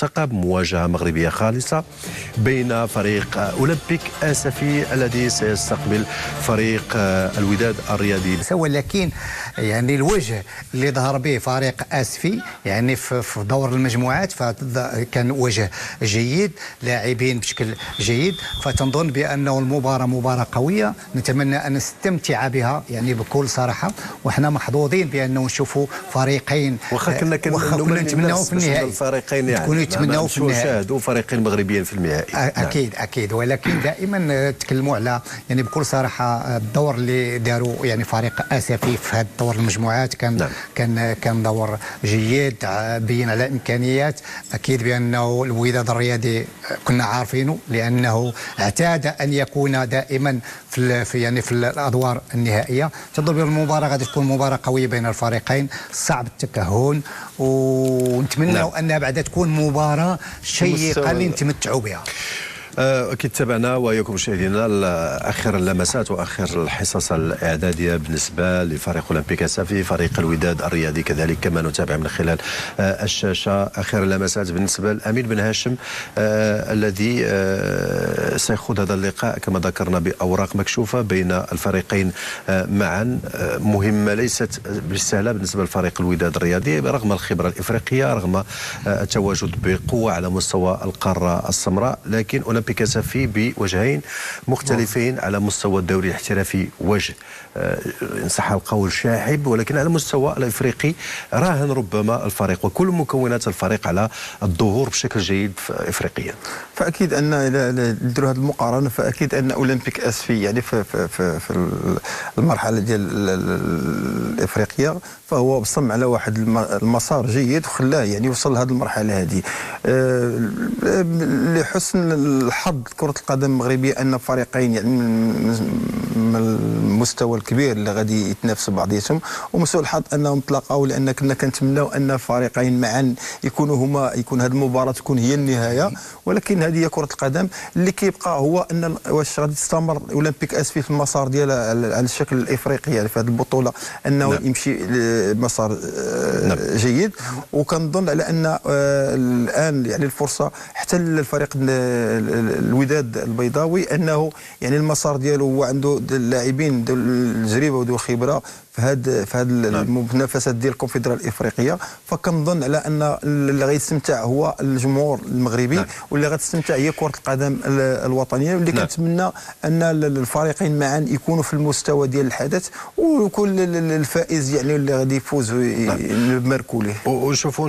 المرتقب، مواجهة مغربية خالصة بين فريق أولمبيك آسفي الذي سيستقبل فريق الوداد الرياضي. ولكن يعني الوجه اللي ظهر به فريق آسفي يعني في دور المجموعات فكان وجه جيد، لاعبين بشكل جيد، فتنظن بأنه المباراة مباراة قوية نتمنى أن نستمتع بها يعني بكل صراحة. وإحنا محظوظين بأنه نشوفوا فريقين وخا كنا نتمناو في النهائي الفريقين يعني تكونوا يتمناو في النهائي نشاهدوا فريقين مغربيين في النهائي. اكيد نعم. اكيد ولكن دائما تكلموا على يعني بكل صراحه الدور اللي داروا يعني فريق اسفي في هذا الدور المجموعات كان دور جيد، بين على امكانيات. اكيد بانه الوداد الرياضي كنا عارفينه لانه اعتاد ان يكون دائما في الادوار النهائيه. تظن المباراه غادي تكون مباراه قويه بين الفريقين، صعب التكهن، ونتمنوا انها بعد تكون مباراه شيقه اللي نتمتعوا بها. أكيد تابعنا وإياكم مشاهدينا آخر اللمسات وآخر الحصص الإعدادية بالنسبة لفريق أولمبيك آسفي، فريق الوداد الرياضي كذلك كما نتابع من خلال الشاشة. آخر اللمسات بالنسبة لأمين بن هاشم الذي سيخوض هذا اللقاء كما ذكرنا بأوراق مكشوفة بين الفريقين معا. مهمة ليست بالسهلة بالنسبة لفريق الوداد الرياضي رغم الخبرة الإفريقية، رغم التواجد بقوة على مستوى القارة السمراء، لكن أولمبيك آسفي بوجهين مختلفين على مستوى الدوري الاحترافي. وجه إن صح القول شاحب، ولكن على المستوى الافريقي راهن ربما الفريق وكل مكونات الفريق على الظهور بشكل جيد افريقيا. فاكيد ان الى نديروا هذه المقارنه فاكيد ان اولمبيك آسفي يعني في المرحله ديال الافريقيه فهو بصم على واحد المسار جيد وخلاه يعني وصل لهذه المرحله هذه. لحسن الحظ كره القدم المغربيه ان فريقين يعني من المستوى الكبير اللي غادي يتنافسوا بعضياتهم، ومن سوء الحظ انهم تلاقاو، لان كنا كنتمناو ان فريقين معا يكون هذه المباراه تكون هي النهايه. ولكن هذه هي كره القدم. اللي كيبقى هو ان واش غادي تستمر اولمبيك آسفي في المسار ديالها على الشكل الافريقي يعني في هذه البطوله انه يمشي مسار جيد. وكنظن على ان الان يعني الفرصه حتى للفريق الوداد البيضاوي انه يعني المسار ديالو هو عنده اللاعبين ذو التجربه وذو الخبره في هذه المنافسات ديال الكونفدراليه الافريقيه. فكنظن على ان اللي غيستمتع هو الجمهور المغربي واللي غتستمتع هي كره القدم الوطنيه، واللي كنتمنى ان الفريقين معا يكونوا في المستوى ديال الحدث، وكل الفائز يعني اللي غادي يفوز بمركوليه. ونشوفوا